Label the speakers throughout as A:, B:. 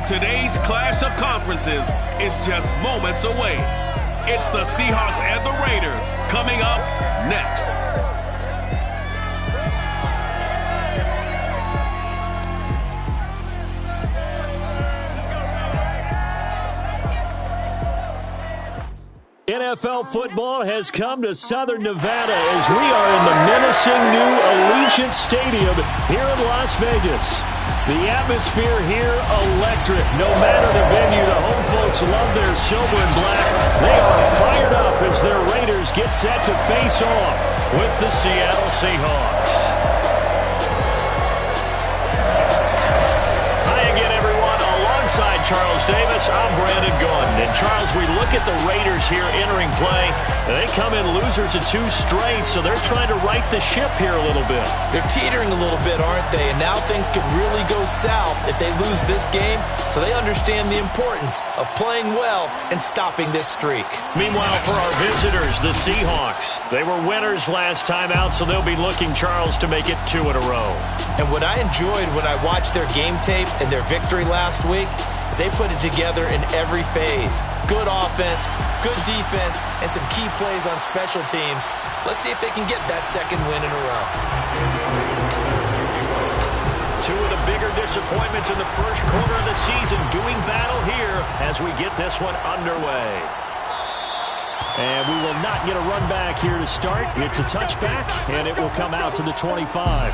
A: And today's clash of conferences is just moments away. It's the Seahawks and the Raiders coming up next.
B: NFL football has come to Southern Nevada as we are in the menacing new Allegiant Stadium here in Las Vegas. The atmosphere here electric. No matter the venue, the home folks love their silver and black. They are fired up as their Raiders get set to face off with the Seattle Seahawks. Alongside Charles Davis, I'm Brandon Gordon. And Charles, we look at the Raiders here entering play. They come in losers of 2 straight, so they're trying to right the ship here a little bit.
C: They're teetering a little bit, aren't they? And now things could really go south if they lose this game, so they understand the importance of playing well and stopping this streak.
B: Meanwhile, for our visitors, the Seahawks, they were winners last time out, so they'll be looking, Charles, to make it 2 in a row.
C: And what I enjoyed when I watched their game tape and their victory last week is they put it together in every phase. Good offense, good defense, and some key plays on special teams. Let's see if they can get that second win in a row.
B: 2 of the bigger disappointments in the first quarter of the season doing battle here as we get this one underway. And we will not get a run back here to start. It's a touchback, and it will come out to the 25.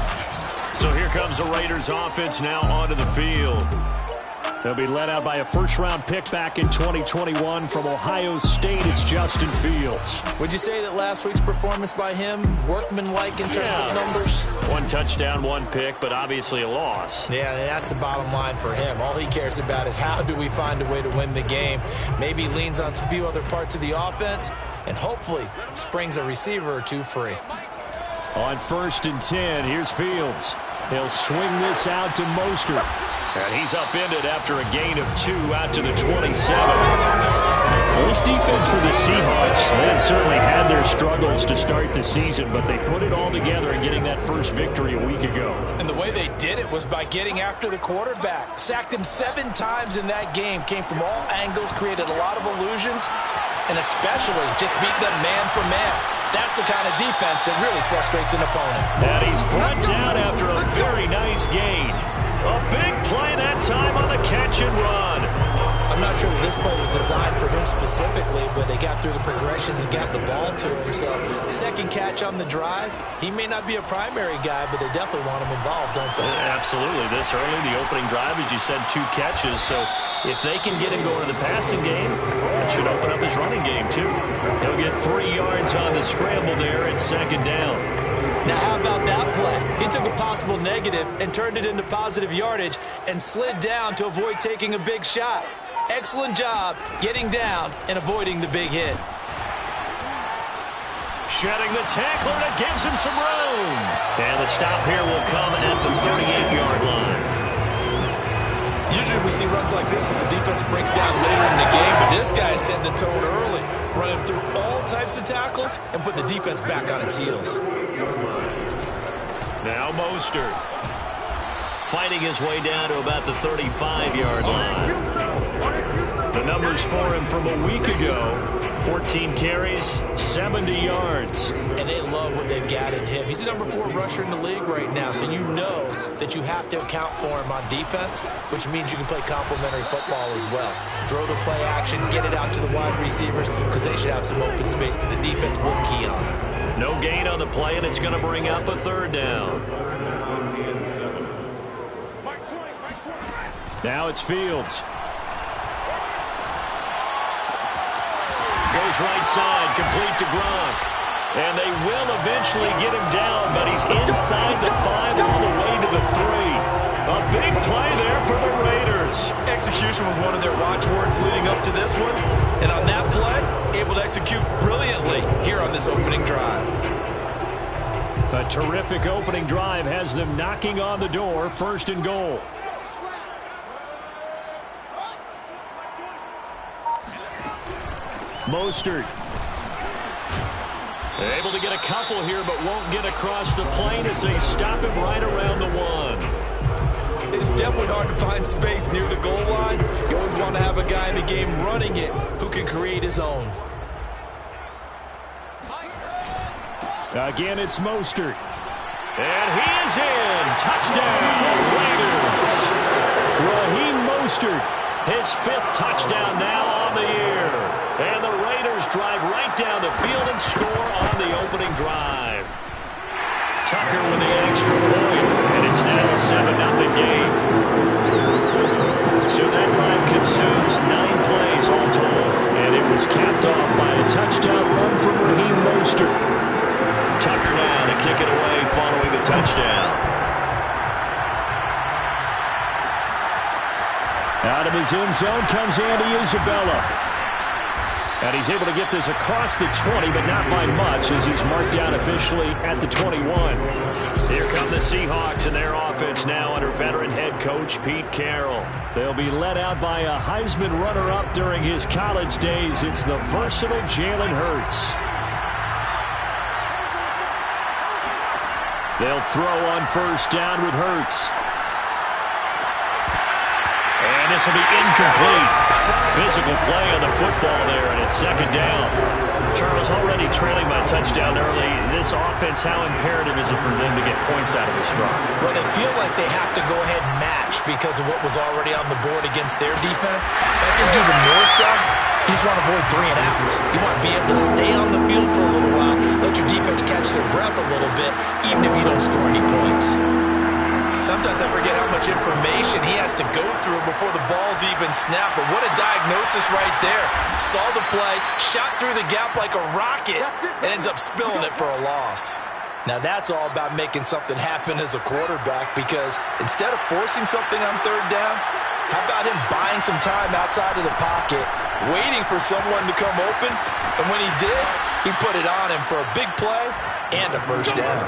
B: So here comes the Raiders offense now onto the field. They'll be led out by a first-round pick back in 2021 from Ohio State. It's Justin Fields.
C: Would you say that last week's performance by him, workmanlike in terms of numbers?
B: 1 touchdown, 1 pick, but obviously a loss.
C: Yeah, and that's the bottom line for him. All he cares about is how do we find a way to win the game. Maybe leans on a few other parts of the offense, and hopefully springs a receiver or 2 free.
B: On 1st and 10, here's Fields. He'll swing this out to Mostert. And he's upended after a gain of 2 out to the 27. Well, this defense for the Seahawks, they had certainly had their struggles to start the season, but they put it all together in getting that first victory a week ago.
C: And the way they did it was by getting after the quarterback. Sacked him 7 times in that game. Came from all angles, created a lot of illusions, and especially just beat them man for man. That's the kind of defense that really frustrates an opponent.
B: And he's brought down after a very nice gain. A big play that time on the catch and run.
C: I'm not sure that this play was designed for him specifically, but they got through the progressions and got the ball to him. So, second catch on the drive. He may not be a primary guy, but they definitely want him involved, don't they?
B: Absolutely. This early, the opening drive, as you said, 2 catches. So, if they can get him going to the passing game, that should open up his running game, too. He'll get 3 yards on the scramble there at 2nd down.
C: Now, how about that play? He took a possible negative and turned it into positive yardage and slid down to avoid taking a big shot. Excellent job getting down and avoiding the big hit.
B: Shedding the tackler that gives him some room. And the stop here will come at the 38-yard line.
C: Usually we see runs like this as the defense breaks down later in the game, but this guy is setting the tone early, running through all types of tackles and putting the defense back on its heels.
B: Now Mostert fighting his way down to about the 35-yard line. The numbers for him from a week ago, 14 carries, 70 yards.
C: And they love what they've got in him. He's the number 4 rusher in the league right now, so you know that you have to account for him on defense, which means you can play complementary football as well. Throw the play action, get it out to the wide receivers, because they should have some open space, because the defense will key on it.
B: No gain on the play, and it's going to bring up a 3rd down. Now it's Fields. Goes right side, complete to Gronk. And they will eventually get him down, but he's inside the 5 all the way to the 3. A big play there for the Raiders.
C: Execution was one of their watchwords leading up to this one. And on that play, able to execute brilliantly here on this opening drive.
B: A terrific opening drive has them knocking on the door, 1st and goal. Mostert. Able to get a couple here, but won't get across the plane as they stop him right around the 1.
C: It's definitely hard to find space near the goal line. You always want to have a guy in the game running it who can create his own.
B: Again, it's Mostert. And he is in. Touchdown, Raiders. Raheem Mostert, his 5th touchdown now on the year. And the Raiders drive right down the field and score on the opening drive. Tucker with the extra point, and it's now a 7-0 game. So that drive consumes 9 plays all told, and it was capped off by a touchdown run from Raheem Mostert. Tucker now to kick it away following the touchdown. Out of his end zone comes Andy Isabella. And he's able to get this across the 20, but not by much, as he's marked down officially at the 21. Here come the Seahawks and their offense now under veteran head coach Pete Carroll. They'll be led out by a Heisman runner-up during his college days. It's the versatile Jalen Hurts. They'll throw on first down with Hurts. And this will be incomplete. Physical play on the football there, and it's 2nd down. Charles already trailing by touchdown early. This offense, how imperative is it for them to get points out of the strong?
C: Well, they feel like they have to go ahead and match because of what was already on the board against their defense. I think even more so, you just want to avoid 3 and outs. You want to be able to stay on the field for a little while, let your defense catch their breath a little bit, even if you don't score any points. Sometimes I forget how much information he has to go through before the ball's even snapped. But what a diagnosis right there. Saw the play, shot through the gap like a rocket, and ends up spilling it for a loss. Now that's all about making something happen as a quarterback, because instead of forcing something on 3rd down, how about him buying some time outside of the pocket, waiting for someone to come open, and when he did, he put it on him for a big play and a first down.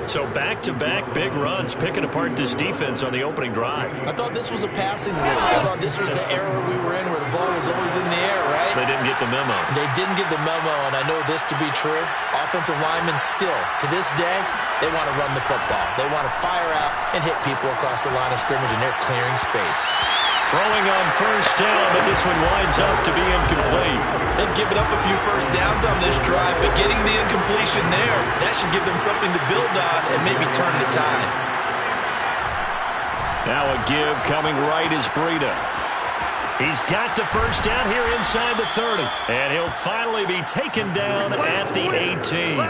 B: So back-to-back big runs, picking apart this defense on the opening drive.
C: I thought this was a passing league. I thought this was the era we were in where the ball was always in the air, right?
B: They didn't get the memo.
C: They didn't get the memo, and I know this to be true. Offensive linemen still, to this day, they want to run the football. They want to fire out and hit people across the line of scrimmage, and they're clearing space.
B: Throwing on first down, but this one winds up to be incomplete.
C: They've given up a few first downs on this drive, but getting the incompletion there, that should give them something to build on and maybe turn the tide.
B: Now a give coming right is Breida. He's got the first down here inside the 30. And he'll finally be taken down at the 18.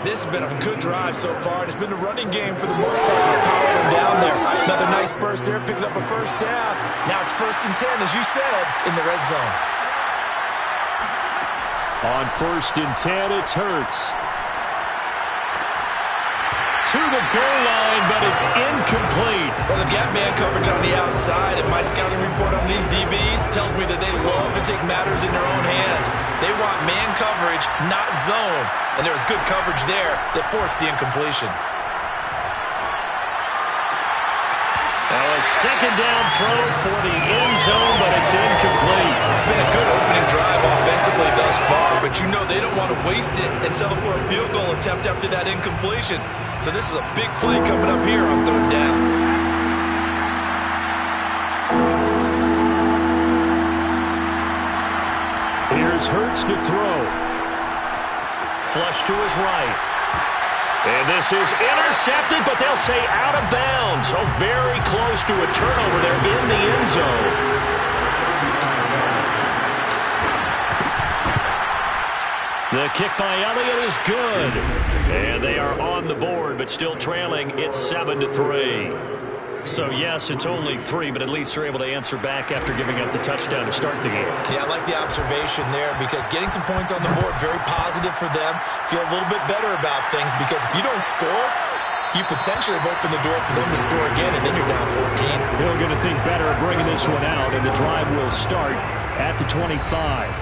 C: This has been a good drive so far. It's been a running game for the most part. It's powered him down there. Another nice burst there, picking up a first down. Now it's 1st and 10, as you said, in the red zone.
B: On 1st and 10, it's Hurts. To the goal line, but it's incomplete.
C: Well, they've got man coverage on the outside, and my scouting report on these DBs tells me that they love to take matters in their own hands. They want man coverage, not zone. And there was good coverage there that forced the incompletion.
B: A 2nd down throw for the end zone, but it's incomplete.
C: It's been a good opening drive offensively thus far, but you know they don't want to waste it and settle for a field goal attempt after that incompletion. So this is a big play coming up here on 3rd down.
B: Here's Hurts to throw. Flush to his right. And this is intercepted, but they'll say out of bounds. So very close to a turnover there in the end zone. The kick by Elliott is good. And they are on the board, but still trailing. It's 7-3. So, yes, it's only 3, but at least they're able to answer back after giving up the touchdown to start the game.
C: Yeah, I like the observation there, because getting some points on the board, very positive for them. Feel a little bit better about things, because if you don't score, you potentially have opened the door for them to score again, and then you're down 14.
B: They're going to think better of bringing this one out, and the drive will start at the 25.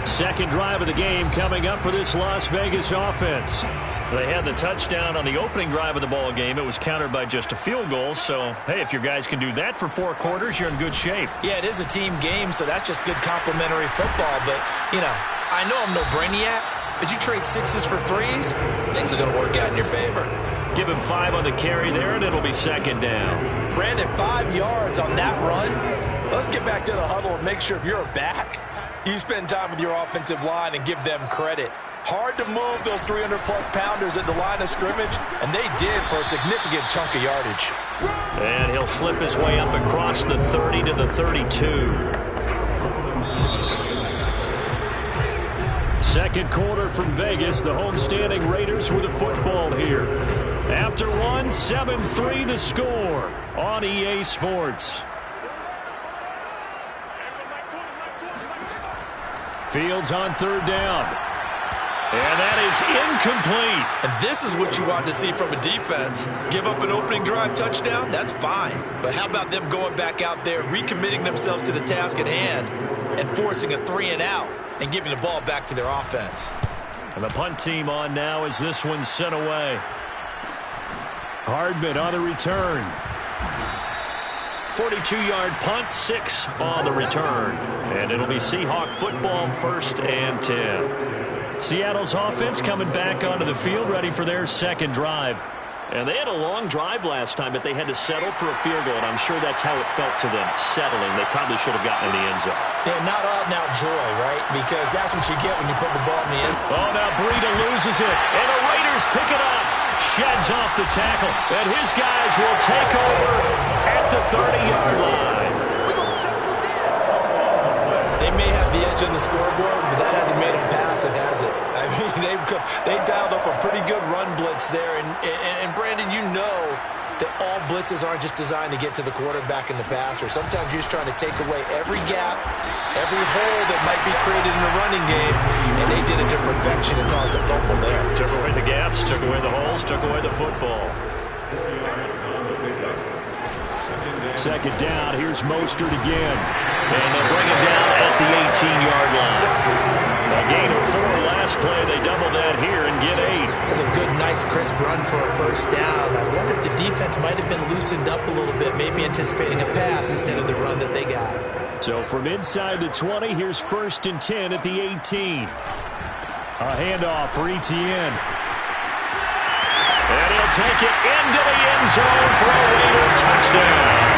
B: 2nd drive of the game coming up for this Las Vegas offense. They had the touchdown on the opening drive of the ball game. It was countered by just a field goal. So, hey, if your guys can do that for 4 quarters, you're in good shape.
C: Yeah, it is a team game, so that's just good complimentary football. But, you know, I know I'm no brainiac, But you trade 6s for 3s, things are going to work out in your favor.
B: Give him 5 on the carry there, and it'll be second down.
C: Brandon, 5 yards on that run. Let's get back to the huddle and make sure if you're a back, you spend time with your offensive line and give them credit. Hard to move those 300-plus pounders at the line of scrimmage, and they did for a significant chunk of yardage.
B: And he'll slip his way up across the 30 to the 32. Second quarter from Vegas. The homestanding Raiders with the football here. After one, 7-3 the score on EA Sports. Fields on third down. And that is incomplete.
C: And this is what you want to see from a defense. Give up an opening drive touchdown, that's fine. But how about them going back out there, recommitting themselves to the task at hand, and forcing a 3-and-out and giving the ball back to their offense.
B: And the punt team on now as this one's sent away. Hardman on the return. 42-yard punt, 6 on the return. And it'll be Seahawk football, 1st and 10. Seattle's offense coming back onto the field, ready for their second drive. And they had a long drive last time, but they had to settle for a field goal, and I'm sure that's how it felt to them, settling. They probably should have gotten in the end zone.
C: Yeah, not out-and-out joy, right? Because that's what you get when you put the ball in the end.
B: Oh, now Breida loses it, and the Raiders pick it up. Sheds off the tackle, and his guys will take over at the 30-yard line.
C: They may have the edge on the scoreboard, but that hasn't made them passive, has it? I mean, they dialed up a pretty good run blitz there. And Brandon, you know that all blitzes aren't just designed to get to the quarterback and the passer. Sometimes you're just trying to take away every gap, every hole that might be created in a running game, and they did it to perfection and caused a fumble there.
B: Took away the gaps, took away the holes, took away the football. Second down, here's Mostert again. And they'll bring him down at the 18-yard line. A gain of 4 last play. They double that here and get 8.
C: That's a good, nice, crisp run for a first down. I wonder if the defense might have been loosened up a little bit, maybe anticipating a pass instead of the run that they got.
B: So from inside the 20, here's 1st and 10 at the 18. A handoff for Etienne. And he'll take it into the end zone for a Raider touchdown.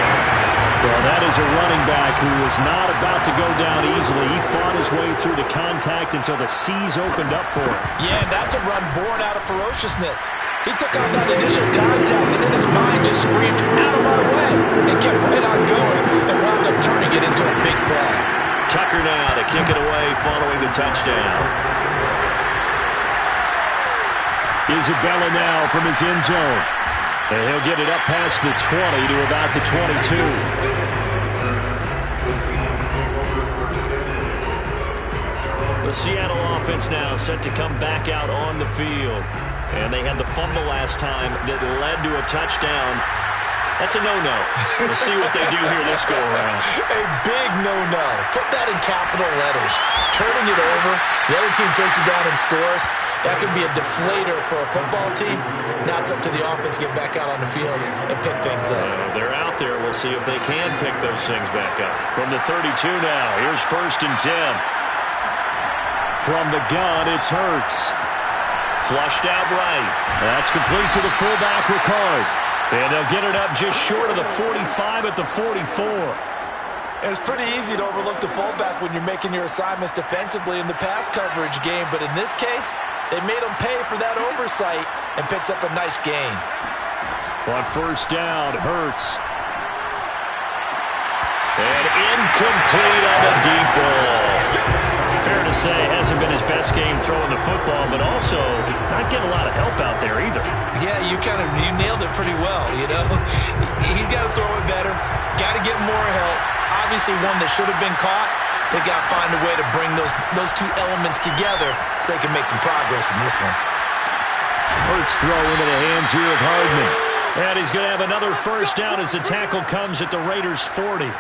B: Well, that is a running back who is not about to go down easily. He fought his way through the contact until the seas opened up for him.
C: Yeah, that's a run born out of ferociousness. He took on that initial contact, and then his mind just screamed, out of my way, and kept right on going, and wound up turning it into a big play.
B: Tucker now to kick it away following the touchdown. Isabella now from his end zone. And he'll get it up past the 20 to about the 22. The Seattle offense now set to come back out on the field. And they had the fumble last time that led to a touchdown. That's a no-no. We'll see what they do here this go-around.
C: A big no-no. Put that in capital letters. Turning it over, the other team takes it down and scores. That can be a deflator for a football team. Now it's up to the offense to get back out on the field and pick things up.
B: They're out there. We'll see if they can pick those things back up. From the 32 now, here's 1st and 10. From the gun, it's Hurts. Flushed out right. That's complete to the fullback, Ricard. And they'll get it up just short of the 45 at the 44.
C: It's pretty easy to overlook the fullback when you're making your assignments defensively in the pass coverage game. But in this case, they made him pay for that oversight and picks up a nice gain.
B: On 1st down, Hurts. And incomplete on the deep ball. Fair to say, hasn't been his best game throwing the football, but also not getting a lot of help out there either.
C: Yeah, you nailed it pretty well, you know. He's got to throw it better, got to get more help. Obviously one that should have been caught. They got to find a way to bring those two elements together so they can make some progress in this one.
B: Hurts throw into the hands here of Hardman. And he's going to have another first down as the tackle comes at the Raiders' 40.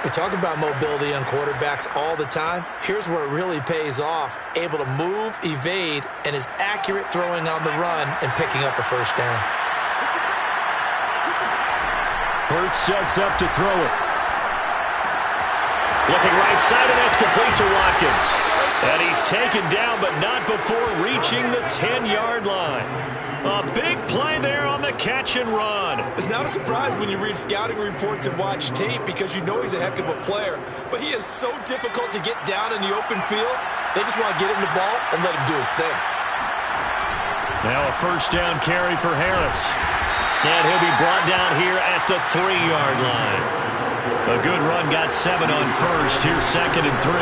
C: We talk about mobility on quarterbacks all the time. Here's where it really pays off. Able to move, evade, and is accurate throwing on the run and picking up a first down.
B: Hurts sets up to throw it. Looking right side, and that's complete to Watkins. And he's taken down, but not before reaching the 10-yard line. A big play there on the catch and run.
C: It's not a surprise when you read scouting reports and watch tape because you know he's a heck of a player. But he is so difficult to get down in the open field. They just want to get him the ball and let him do his thing.
B: Now a first down carry for Harris. And he'll be brought down here at the 3-yard line. A good run got 7 on first. Here's 2nd and 3.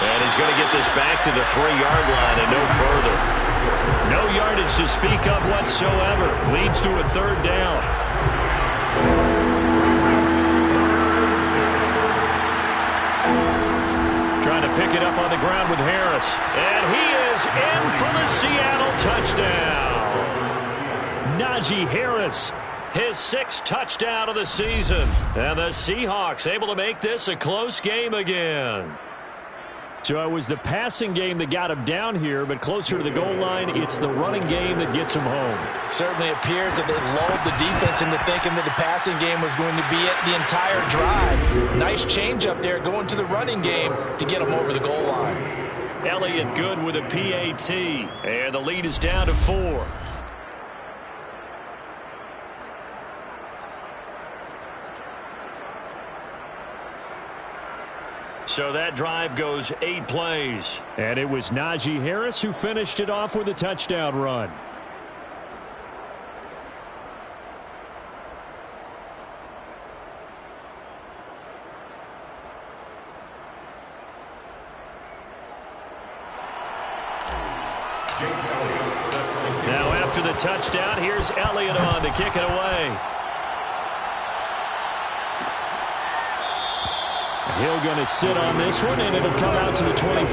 B: And he's going to get this back to the 3-yard line and no further. No yardage to speak of whatsoever. Leads to a 3rd down. Trying to pick it up on the ground with Harris. And he is in for the Seattle touchdown. Najee Harris, his 6th touchdown of the season. And the Seahawks able to make this a close game again. So it was the passing game that got him down here, but closer to the goal line, it's the running game that gets him home.
C: Certainly appears that they lulled the defense into thinking that the passing game was going to be it the entire drive. Nice change up there going to the running game to get him over the goal line.
B: Elliott good with a PAT, and the lead is down to 4. So that drive goes 8 plays. And it was Najee Harris who finished it off with a touchdown run. Now after the touchdown, here's Elliott on to kick it away. Hill going to sit on this one, and it'll come out to the 25.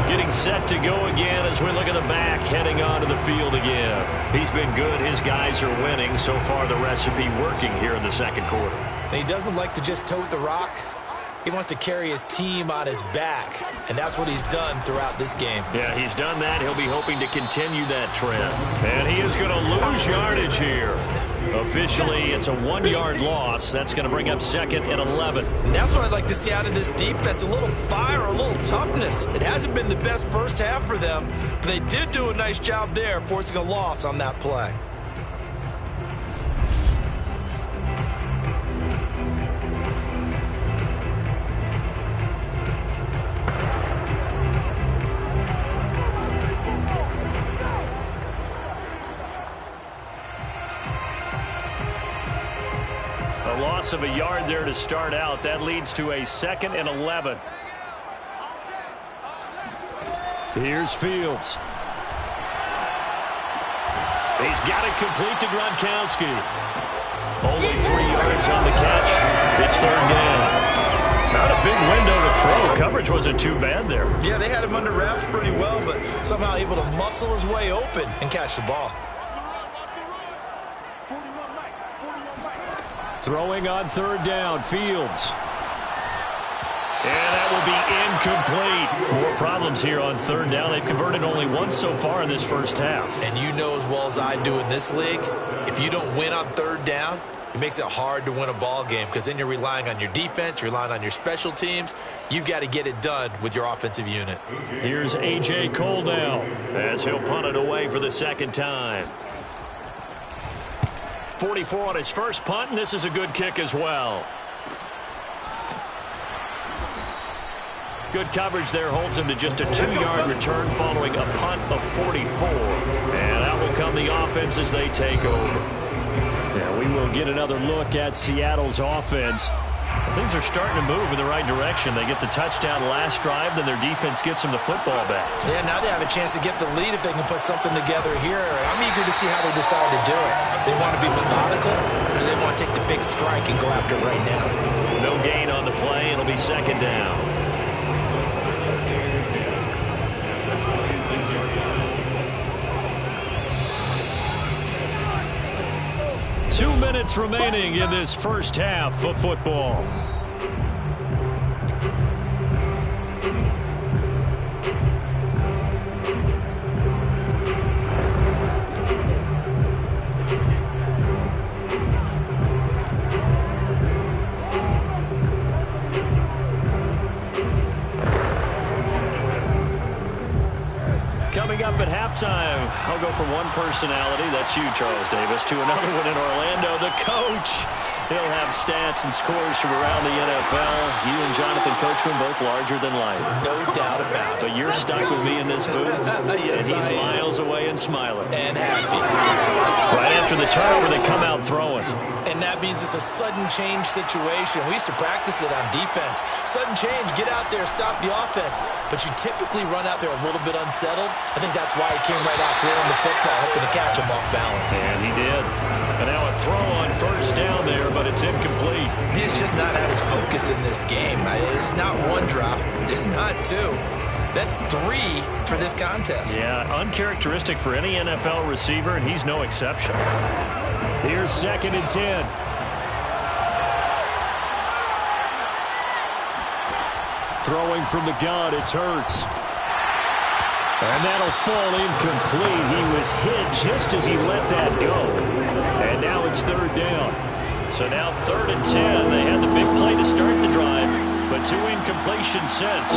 B: Getting set to go again as we look at the back, heading onto the field again. He's been good. His guys are winning. So far, the recipe working here in the 2nd quarter.
C: He doesn't like to just tote the rock. He wants to carry his team on his back, and that's what he's done throughout this game.
B: Yeah, he's done that. He'll be hoping to continue that trend. And he is going to lose yardage here. Officially, it's a 1-yard loss. That's going to bring up 2nd and 11.
C: And that's what I'd like to see out of this defense, a little fire, a little toughness. It hasn't been the best first half for them, but they did do a nice job there, forcing a loss on that play.
B: Loss of a yard there to start out. That leads to a 2nd and 11. Here's Fields. He's got it complete to Gronkowski. Only 3 yards on the catch. It's 3rd down. Not a big window to throw. Coverage wasn't too bad there.
C: Yeah, they had him under wraps pretty well, but somehow able to muscle his way open and catch the ball.
B: Throwing on 3rd down, Fields. And that will be incomplete. More problems here on 3rd down. They've converted only once so far in this first half.
C: And you know as well as I do in this league, if you don't win on 3rd down, it makes it hard to win a ball game because then you're relying on your defense, you're relying on your special teams. You've got to get it done with your offensive unit.
B: Here's A.J. Cole now as he'll punt it away for the 2nd time. 44 on his first punt, and this is a good kick as well. Good coverage there holds him to just a 2-yard return following a punt of 44. And out will come the offense as they take over. Yeah, we will get another look at Seattle's offense. Things are starting to move in the right direction. They get the touchdown last drive, then their defense gets them the football back.
C: Yeah, now they have a chance to get the lead if they can put something together here. I'm eager to see how they decide to do it. If they want to be methodical, or do they want to take the big strike and go after it right now?
B: No gain on the play. It'll be 2nd down. Two minutes remaining in this first half of football. up at halftime. I'll go from one personality, that's you, Charles Davis, to another one in Orlando, the coach. He'll have stats and scores from around the NFL. You and Jonathan Coachman both larger than life.
C: No doubt about it.
B: But you're stuck with me in this booth,
C: yes,
B: and he's miles away and smiling.
C: And happy.
B: Right after the turnover, they come out throwing.
C: And that means it's a sudden change situation. We used to practice it on defense. Sudden change, get out there, stop the offense. But you typically run out there a little bit unsettled. I think that's why he came right out throwing the football, hoping to catch him off balance.
B: And he did. And now a throw on first down there, but it's incomplete.
C: He's just not at his focus in this game. It's not one drop. It's not two. That's three for this contest.
B: Yeah, uncharacteristic for any NFL receiver, and he's no exception. Here's 2nd and 10. Throwing from the gun, it's Hurts. And that'll fall incomplete. He was hit just as he let that go. And now it's 3rd down. So now 3rd and 10. They had the big play to start the drive, but 2 incompletions since.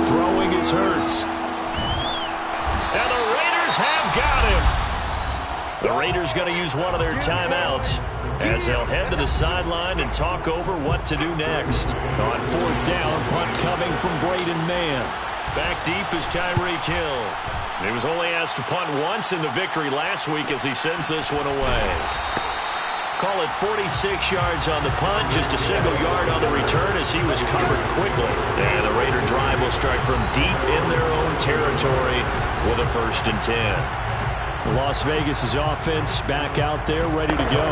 B: Throwing is Hurts. And the Raiders have got him. The Raiders going to use one of their timeouts as they'll head to the sideline and talk over what to do next. On 4th down, punt coming from Braden Mann. Back deep is Tyreek Hill. He was only asked to punt once in the victory last week as he sends this one away. Call it 46 yards on the punt, just a single yard on the return as he was covered quickly. And the Raider drive will start from deep in their own territory with a 1st and 10. Las Vegas' offense back out there ready to go.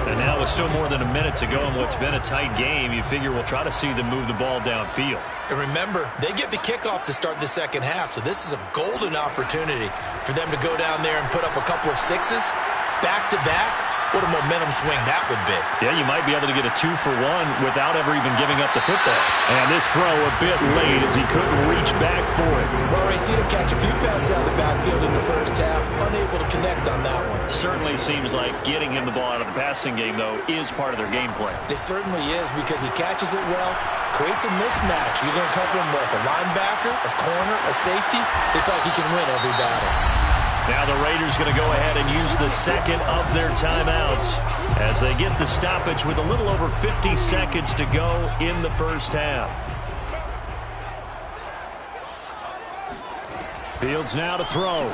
B: And now with still more than a minute to go in what's been a tight game, you figure we'll try to see them move the ball downfield.
C: And remember, they get the kickoff to start the second half, so this is a golden opportunity for them to go down there and put up a couple of sixes back-to-back. What a momentum swing that would be.
B: Yeah, you might be able to get a 2-for-1 without ever even giving up the football. And this throw a bit late as he couldn't reach back for it.
C: We've already seen him catch a few passes out of the backfield in the first half. Unable to connect on that one.
B: Certainly seems like getting him the ball out of the passing game, though, is part of their game plan.
C: It certainly is because he catches it well, creates a mismatch. You're going to cover him with a linebacker, a corner, a safety. They feel like he can win every battle.
B: Now the Raiders going to go ahead and use the second of their timeouts as they get the stoppage with a little over 50 seconds to go in the first half. Fields now to throw.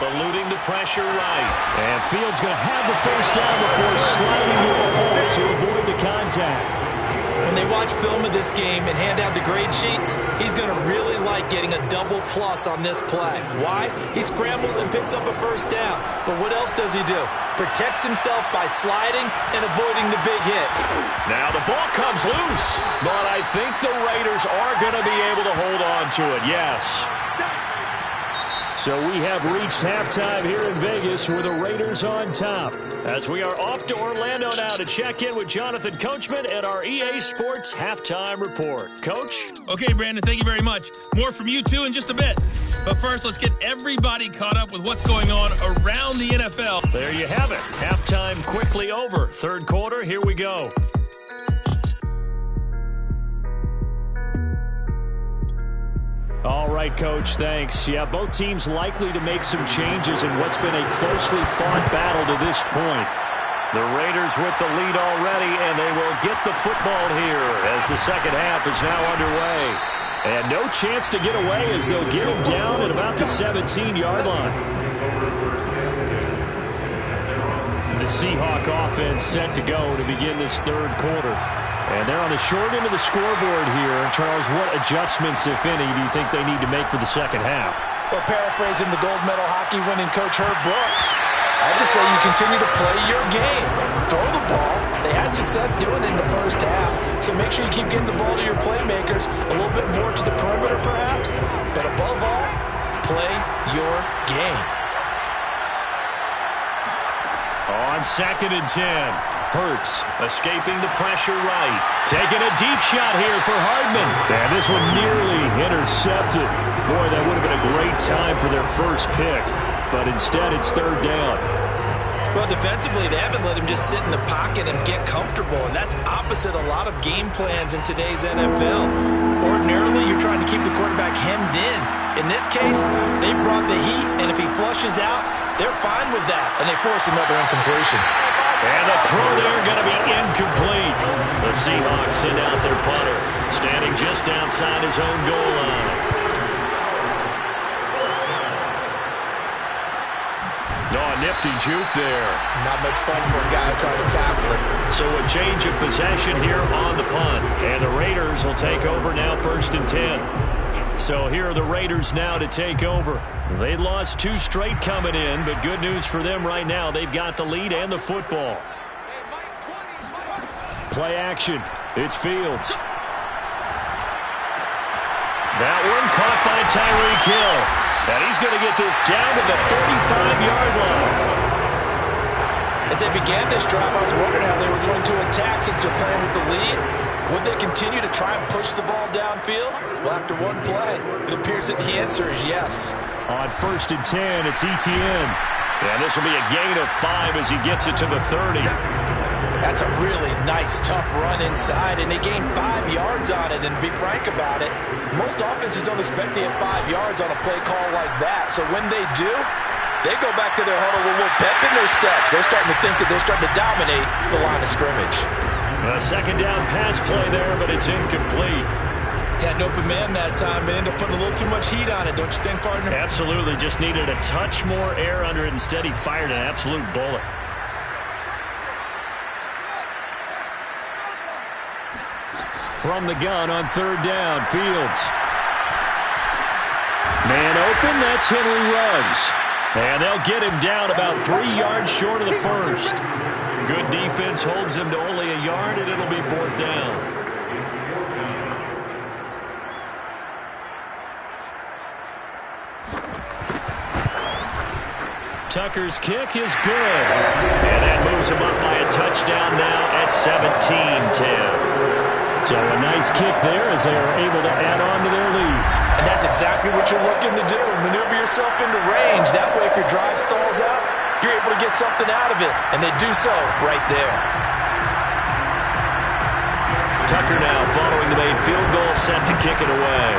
B: Eluding the pressure right. And Fields going to have the first down before sliding to a hole to avoid the contact.
C: When they watch film of this game and hand out the grade sheets, he's going to really like getting a double plus on this play. Why? He scrambles and picks up a first down. But what else does he do? Protects himself by sliding and avoiding the big hit.
B: Now the ball comes loose, but I think the Raiders are going to be able to hold on to it, yes. So we have reached halftime here in Vegas with the Raiders on top. As we are off to Orlando now to check in with Jonathan Coachman and our EA Sports Halftime Report. Coach?
D: Okay, Brandon, thank you very much. More from you, too, in just a bit. But first, let's get everybody caught up with what's going on around the NFL.
B: There you have it. Halftime quickly over. 3rd quarter, here we go. All right, Coach, thanks. Yeah, both teams likely to make some changes in what's been a closely fought battle to this point. The Raiders with the lead already, and they will get the football here as the second half is now underway. And no chance to get away as they'll get him down at about the 17-yard line. The Seahawk offense set to go to begin this 3rd quarter. And they're on the short end of the scoreboard here. Charles, what adjustments, if any, do you think they need to make for the second half?
E: Well, paraphrasing the gold medal hockey winning coach Herb Brooks, I just say you continue to play your game. Throw the ball. They had success doing it in the first half. So make sure you keep getting the ball to your playmakers, a little bit more to the perimeter perhaps. But above all, play your game.
B: On 2nd and 10. Hurts escaping the pressure right. Taking a deep shot here for Hardman. And this one nearly intercepted. Boy, that would have been a great time for their first pick. But instead, it's 3rd down.
E: Well,
C: Well, defensively, they haven't let him just sit in the pocket and get comfortable, and that's opposite a lot of game plans in today's NFL. Ordinarily, you're trying to keep the quarterback hemmed in. In this case, they brought the heat, and if he flushes out, they're fine with that, and they force another incompletion.
B: And the throw there going to be incomplete. The Seahawks send out their punter, standing just outside his own goal line. Oh, nifty juke there.
C: Not much fun for a guy trying to tackle it.
B: So a change of possession here on the punt. And the Raiders will take over now, 1st and 10. So here are the Raiders now to take over. They lost 2 straight coming in, but good news for them right now. They've got the lead and the football. Play action. It's Fields. That one caught by Tyreek Hill. And he's going to get this down to the 35-yard line.
E: As they began this drive, I was wondering how they were going to attack since they're playing with the lead. Would they continue to try and push the ball downfield? Well, after one play, it appears that the answer is yes.
B: On 1st and 10, it's ETN. And this will be a gain of 5 as he gets it to the 30.
E: That's a really nice, tough run inside, and they gained 5 yards on it. And to be frank about it, most offenses don't expect to get 5 yards on a play call like that. So when they do, they go back to their huddle with a little pep in their steps. They're starting to think that they're starting to dominate the line of scrimmage.
B: A 2nd down pass play there, but it's incomplete.
C: Had an open man that time, but ended up putting a little too much heat on it, don't you think, partner?
B: Absolutely. Just needed a touch more air under it. Instead, he fired an absolute bullet. From the gun on 3rd down, Fields. Man open, that's Henry Ruggs. And they'll get him down about 3 yards short of the 1st. Good defense holds him to only a yard, and it'll be 4th down. Tucker's kick is good. And that moves him up by a touchdown now at 17-10. So a nice kick there as they are able to add on to their lead.
E: And that's exactly what you're looking to do. Maneuver yourself into range. That way, if your drive stalls out, you're able to get something out of it. And they do so right there.
B: Tucker now following the made field goal, set to kick it away.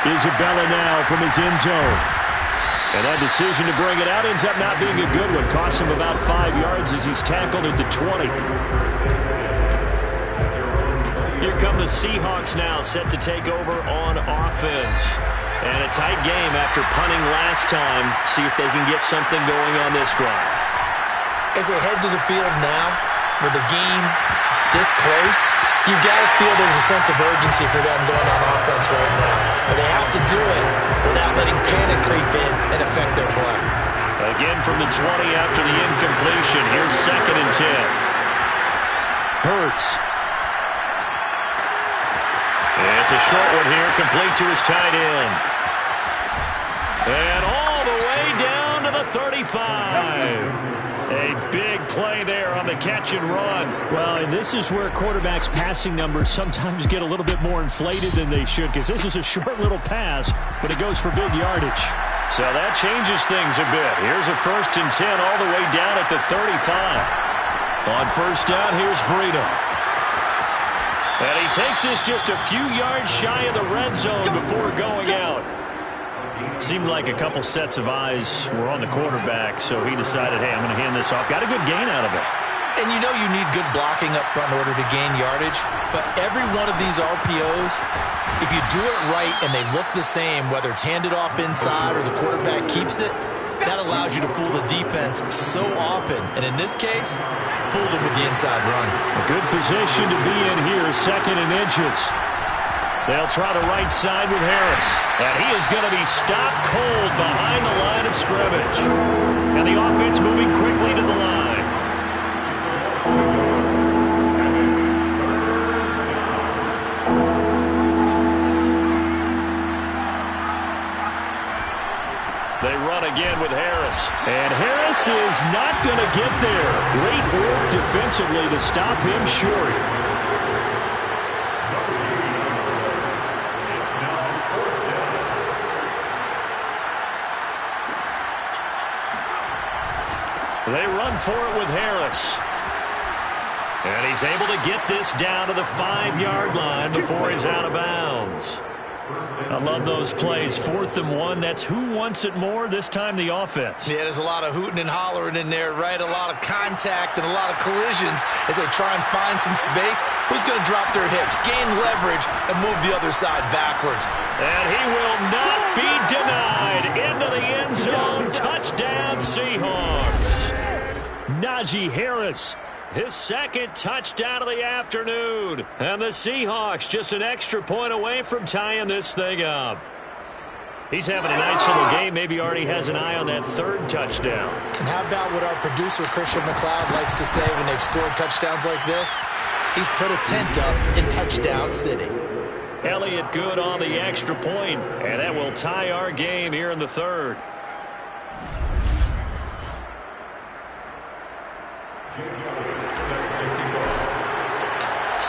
B: Isabella now from his end zone. And that decision to bring it out ends up not being a good one. Costs him about 5 yards as he's tackled at the 20. Here come the Seahawks now, set to take over on offense. And a tight game after punting last time. See if they can get something going on this drive.
C: As they head to the field now, with the game this close, you've got to feel there's a sense of urgency for them going on offense right now. But they have to do it without letting panic creep in and affect their play.
B: Again from the 20 after the incompletion. Here's 2nd and 10. Hurts. And it's a short one here, complete to his tight end. And all the way down to the 35. A big play there on the catch and run. Well, and this is where quarterbacks' passing numbers sometimes get a little bit more inflated than they should, because this is a short little pass, but it goes for big yardage. So that changes things a bit. Here's a 1st and 10 all the way down at the 35. On 1st down, here's Breida. And he takes this just a few yards shy of the red zone before going out. Seemed like a couple sets of eyes were on the quarterback, so he decided, hey, I'm going to hand this off. Got a good gain out of it.
C: And you know you need good blocking up front in order to gain yardage, but every one of these RPOs, if you do it right and they look the same, whether it's handed off inside or the quarterback keeps it, that allows you to fool the defense so often. And in this case, fooled them with the inside run.
B: A good position to be in here, 2nd and inches. They'll try the right side with Harris. And he is going to be stopped cold behind the line of scrimmage. And the offense moving quickly to the line. They run again with Harris. And Harris is not going to get there. Great work defensively to stop him short. They run for it with Harris. And he's able to get this down to the 5-yard line before he's out of bounds. I love those plays. 4th and 1. That's who wants it more, this time the offense.
C: Yeah, there's a lot of hooting and hollering in there, right? A lot of contact and a lot of collisions as they try and find some space. Who's going to drop their hips, gain leverage, and move the other side backwards?
B: And he will not be denied. Into the end zone. Touchdown, Seahawks. Najee Harris. His 2nd touchdown of the afternoon. And the Seahawks just an extra point away from tying this thing up. He's having a nice little game. Maybe already has an eye on that 3rd touchdown.
C: And how about what our producer, Christian McLeod, likes to say when they've scored touchdowns like this? He's put a tent up in Touchdown City.
B: Elliott good on the extra point, and that will tie our game here in the 3rd.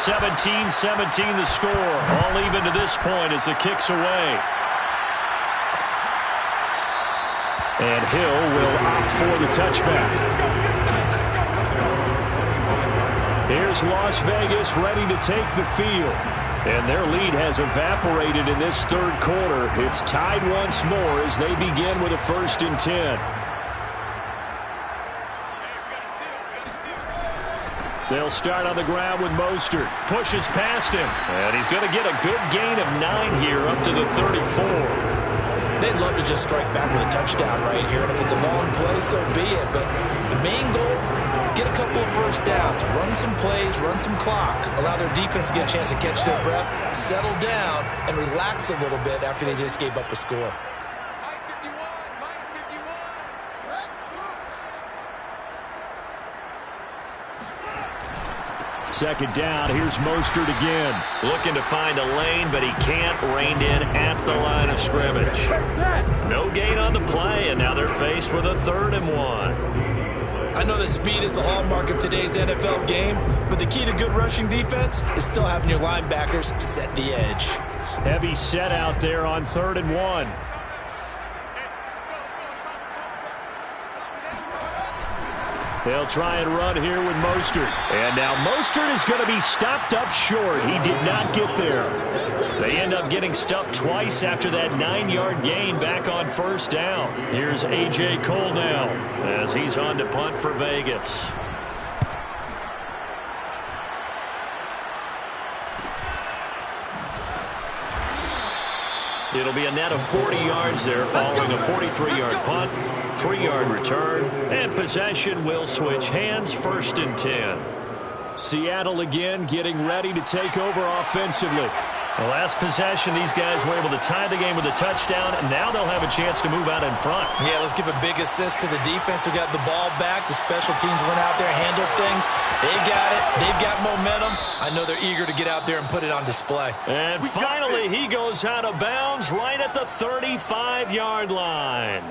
B: 17-17 the score. All even to this point as the kick's away. And Hill will opt for the touchback. Here's Las Vegas ready to take the field. And their lead has evaporated in this 3rd quarter. It's tied once more as they begin with a 1st and 10. They'll start on the ground with Mostert. Pushes past him. And he's going to get a good gain of 9 here up to the 34.
C: They'd love to just strike back with a touchdown right here. And if it's a long play, so be it. But the main goal, get a couple of 1st downs. Run some plays, run some clock. Allow their defense to get a chance to catch their breath, settle down, and relax a little bit after they just gave up a score.
B: 2nd down. Here's Mostert again. Looking to find a lane, but he can't. Reined in at the line of scrimmage. No gain on the play, and now they're faced with a 3rd and 1.
C: I know that speed is the hallmark of today's NFL game, but the key to good rushing defense is still having your linebackers set the edge.
B: Heavy set out there on 3rd and 1. They'll try and run here with Mostert. And now Mostert is going to be stopped up short. He did not get there. They end up getting stuffed twice after that 9-yard gain back on 1st down. Here's A.J. Cole now as he's on to punt for Vegas. It'll be a net of 40 yards there following a 43-yard punt, 3-yard return, and possession will switch hands. 1st and 10. Seattle again getting ready to take over offensively. The last possession, these guys were able to tie the game with a touchdown, and now they'll have a chance to move out in front.
C: Yeah, let's give a big assist to the defense who got the ball back. The special teams went out there, handled things. They got it. They've got momentum. I know they're eager to get out there and put it on display.
B: And finally, he goes out of bounds right at the 35-yard line.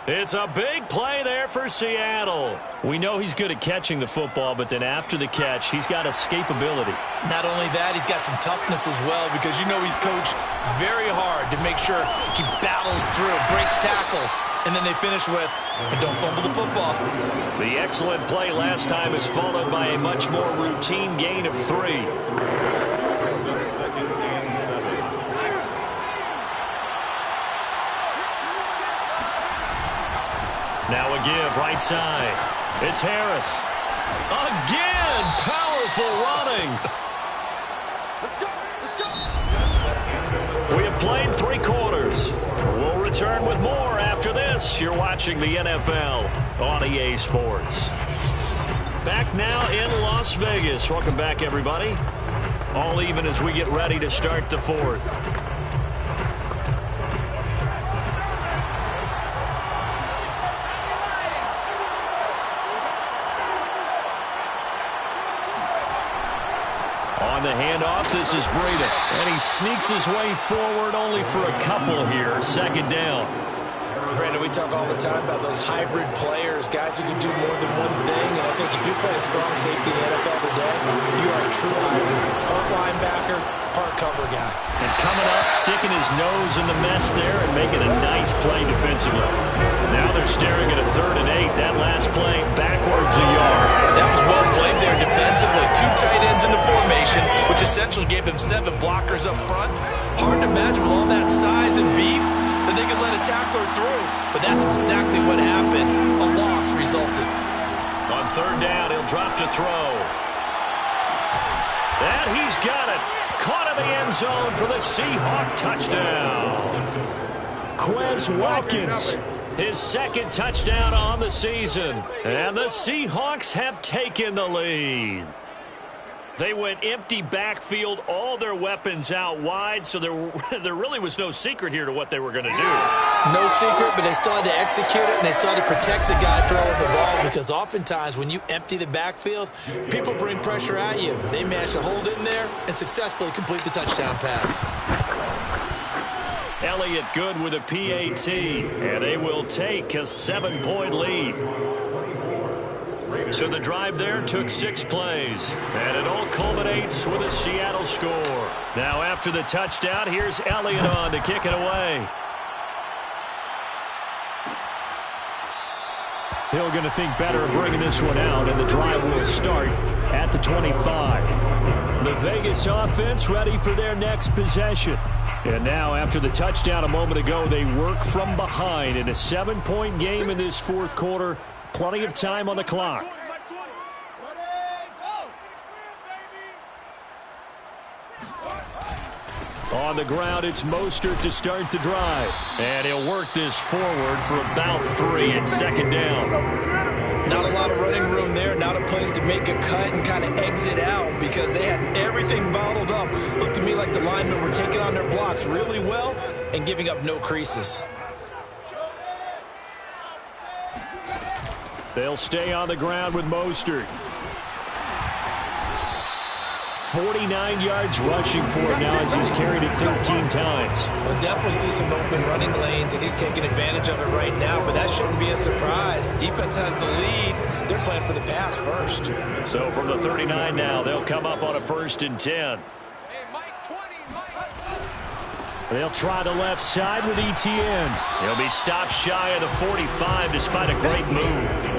B: It's a big play there for Seattle. We know he's good at catching the football, but then after the catch, he's got escapability.
C: Not only that, he's got some toughness as well, because you know he's coached very hard to make sure he battles through, breaks tackles, and then they finish with, and don't fumble the football.
B: The excellent play last time is followed by a much more routine gain of 3.
F: Brings up 2nd and 7.
B: Now a give right side. It's Harris. Again, powerful running. We have played 3 quarters. We'll return with more after this. You're watching the NFL on EA Sports. Back now in Las Vegas. Welcome back, everybody. All even as we get ready to start the 4th. On the handoff, this is Breida. And he sneaks his way forward only for a couple here. 2nd down.
C: Brandon, we talk all the time about those hybrid players, guys who can do more than one thing. And I think if you're playing strong safety in the NFL today, you are a true hybrid. Part linebacker, part cover guy.
B: And coming up, sticking his nose in the mess there and making a nice play defensively. Now they're staring at a 3rd and 8. That last play back
C: essentially gave them 7 blockers up front. Hard to imagine with all that size and beef that they could let a tackler through. But that's exactly what happened. A loss resulted.
B: On third down, he'll drop to throw. And he's got it. Caught in the end zone for the Seahawk touchdown. Quez Watkins, his second touchdown on the season. And the Seahawks have taken the lead. They went empty backfield, all their weapons out wide, so there really was no secret here to what they were going to do.
C: No secret, but they still had to execute it, and they still had to protect the guy throwing the ball, because oftentimes when you empty the backfield, people bring pressure at you. They managed to hold in there and successfully complete the touchdown pass.
B: Elliott good with a PAT, and they will take a 7-point lead. So the drive there took 6 plays, and it all culminates with a Seattle score. Now after the touchdown, here's Elliott on to kick it away. Hill going to think better of bringing this one out, and the drive will start at the 25. The Vegas offense ready for their next possession. And now after the touchdown a moment ago, they work from behind in a 7-point game in this fourth quarter. Plenty of time on the clock. On the ground, it's Mostert to start the drive. And he'll work this forward for about 3 and second down.
C: Not a lot of running room there. Not a place to make a cut and kind of exit out, because they had everything bottled up. Looked to me like the linemen were taking on their blocks really well and giving up no creases.
B: They'll stay on the ground with Mostert. 49 yards rushing for him now as he's carried it 13 times.
C: We'll definitely see some open running lanes, and he's taking advantage of it right now, but that shouldn't be a surprise. Defense has the lead. They're playing for the pass first.
B: So from the 39 now, they'll come up on a 1st and 10. They'll try the left side with ETN. He'll be stopped shy of the 45 despite a great move.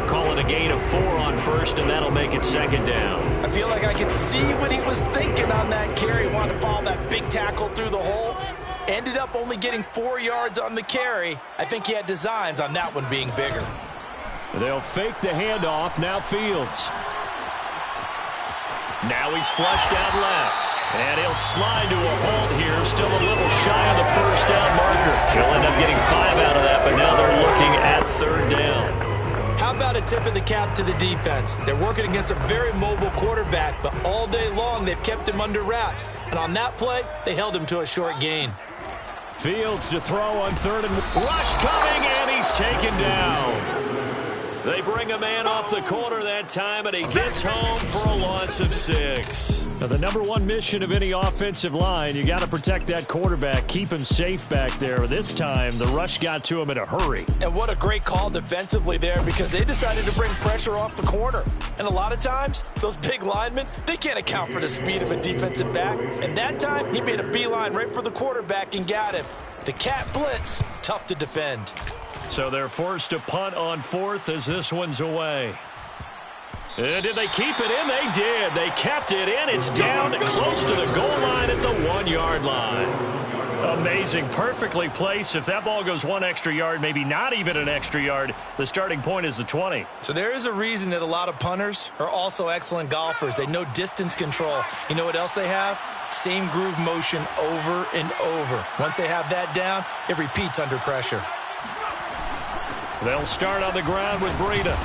B: Calling a gain of 4 on 1st, and that'll make it 2nd down.
E: I feel like I could see what he was thinking on that carry. Wanted to follow that big tackle through the hole. Ended up only getting 4 yards on the carry. I think he had designs on that one being bigger.
B: They'll fake the handoff. Now Fields. Now he's flushed out left. And he'll slide to a halt here. Still a little shy of the 1st down marker. He'll end up getting 5 out of that, but now they're looking at 3rd down.
C: How about a tip of the cap to the defense? They're working against a very mobile quarterback, but all day long they've kept him under wraps. And on that play, they held him to a short gain.
B: Fields to throw on 3rd and rush coming, and he's taken down. They bring a man off the corner that time, and he gets home for a loss of 6. Now, the #1 mission of any offensive line, you got to protect that quarterback, keep him safe back there. This time, the rush got to him in a hurry.
E: And what a great call defensively there, because they decided to bring pressure off the corner. And a lot of times, those big linemen, they can't account for the speed of a defensive back. And that time, he made a beeline right for the quarterback and got him. The cat blitz, tough to defend.
B: So they're forced to punt on 4th as this one's away. And did they keep it in? They did. They kept it in. It's down close to the goal line at the 1-yard line. Amazing. Perfectly placed. If that ball goes 1 extra yard, maybe not even an extra yard, the starting point is the 20.
C: So there is a reason that a lot of punters are also excellent golfers. They know distance control. You know what else they have? Same groove motion over and over. Once they have that down, it repeats under pressure.
B: They'll start on the ground with Breida.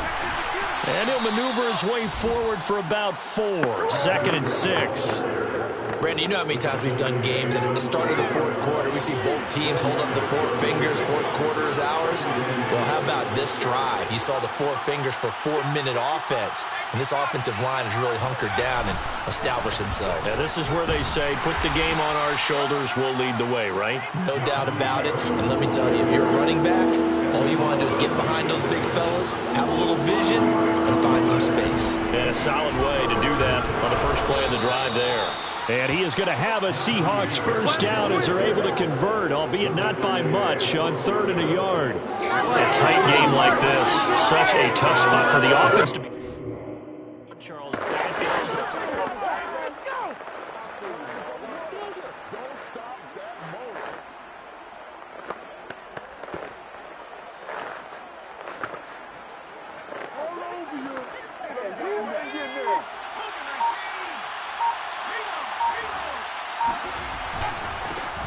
B: And he'll maneuver his way forward for about 4. 2nd and 6.
C: Brandon, you know how many times we've done games, and at the start of the 4th quarter, we see both teams hold up the 4 fingers, 4th quarter is ours. Well, how about this drive? You saw the 4 fingers for 4-minute offense, and this offensive line has really hunkered down and established themselves.
B: Yeah, this is where they say, put the game on our shoulders, we'll lead the way, right?
C: No doubt about it, and let me tell you, if you're a running back, all you want to do is get behind those big fellas, have a little vision, and find some space.
B: And a solid way to do that on the first play of the drive there. And he is going to have a Seahawks 1st down as they're able to convert, albeit not by much, on 3rd and a yard. A tight game like this, such a tough spot for the offense to be. Charles back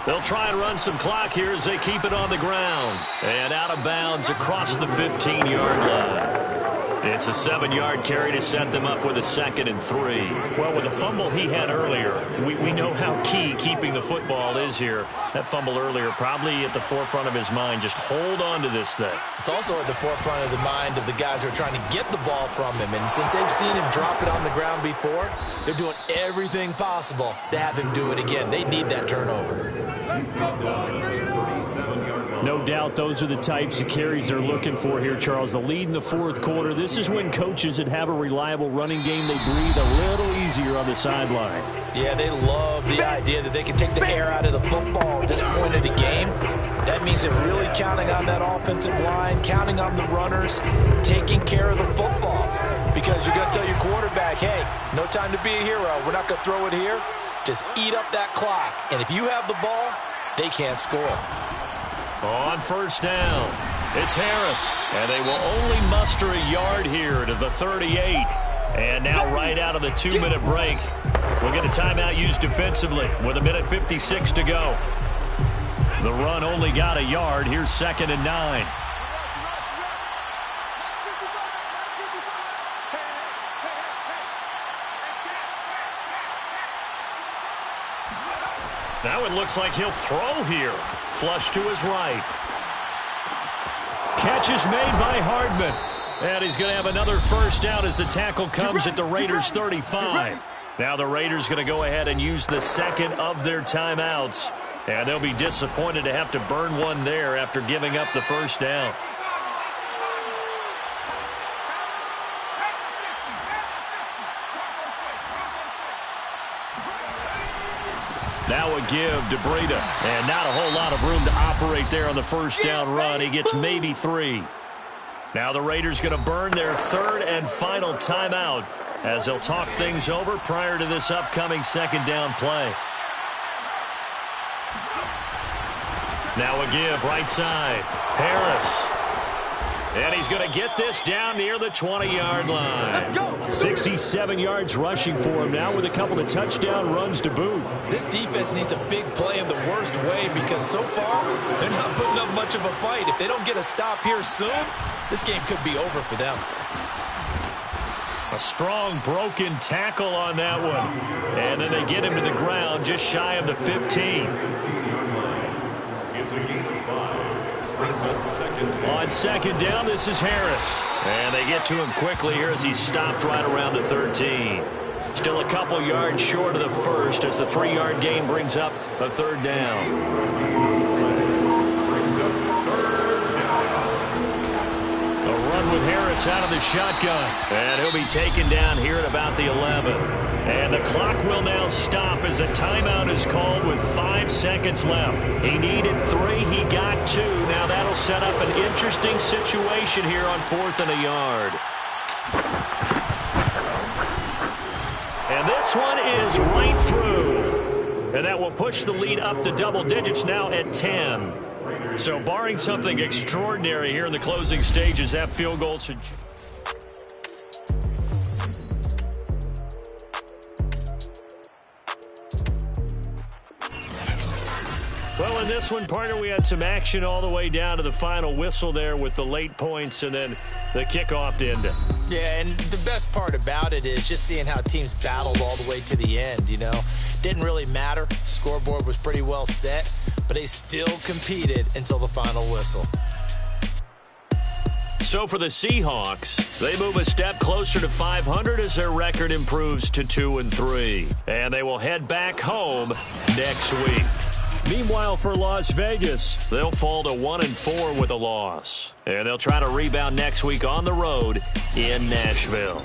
B: They'll try and run some clock here as they keep it on the ground. And out of bounds across the 15-yard line. It's a 7-yard carry to set them up with a 2nd and 3.
G: Well, with the fumble he had earlier, we know how key keeping the football is here. That fumble earlier probably at the forefront of his mind. Just hold on to this thing.
C: It's also at the forefront of the mind of the guys who are trying to get the ball from him. And since they've seen him drop it on the ground before, they're doing everything possible to have him do it again. They need that turnover.
G: No doubt those are the types of carries they're looking for here, Charles. The lead in the 4th quarter. This is when coaches that have a reliable running game, they breathe a little easier on the sideline.
C: Yeah, they love the idea that they can take the air out of the football at this point of the game. That means they're really counting on that offensive line, counting on the runners, taking care of the football. Because you're going to tell your quarterback, hey, no time to be a hero. We're not going to throw it here. Just eat up that clock. And if you have the ball, they can't score.
B: On first down, it's Harris. And they will only muster a yard here to the 38. And now right out of the 2-minute break, we'll get a timeout used defensively with 1:56 to go. The run only got a yard. Here's 2nd and 9. Now it looks like he'll throw here. Flush to his right. Catch is made by Hardman. And he's going to have another first down as the tackle comes at the Raiders' 35. Now the Raiders going to go ahead and use the 2nd of their timeouts. And they'll be disappointed to have to burn one there after giving up the first down. Now a give to Breida. And not a whole lot of room to operate there on the first down run. He gets maybe 3. Now the Raiders going to burn their 3rd and final timeout as they'll talk things over prior to this upcoming 2nd down play. Now a give right side. Harris. And he's going to get this down near the 20-yard line. Let's go. 67 yards rushing for him now with a couple of touchdown runs to boot.
C: This defense needs a big play in the worst way because so far they're not putting up much of a fight. If they don't get a stop here soon, this game could be over for them.
B: A strong broken tackle on that one. And then they get him to the ground just shy of the 15.
F: It's a gain of 5. Brings up 2nd.
B: On 2nd down, this is Harris. And they get to him quickly here as he stopped right around the 13. Still a couple yards short of the first as the 3-yard gain brings up a 3rd down.
F: Brings up 3rd down.
B: A run with Harris out of the shotgun. And he'll be taken down here at about the 11. And the clock will now stop as a timeout is called with 5 seconds left. He needed 3. He got 2. Now that'll set up an interesting situation here on 4th and a yard. And this one is right through. And that will push the lead up to double digits now at 10. So barring something extraordinary here in the closing stages, that field goal should... Well, in this one, partner, we had some action all the way down to the final whistle there with the late points and then the kickoff to end it.
C: Yeah, and the best part about it is just seeing how teams battled all the way to the end, you know. Didn't really matter. Scoreboard was pretty well set, but they still competed until the final whistle.
B: So for the Seahawks, they move a step closer to 500 as their record improves to 2-3. And they will head back home next week. Meanwhile, for Las Vegas, they'll fall to 1-4 with a loss. And they'll try to rebound next week on the road in Nashville.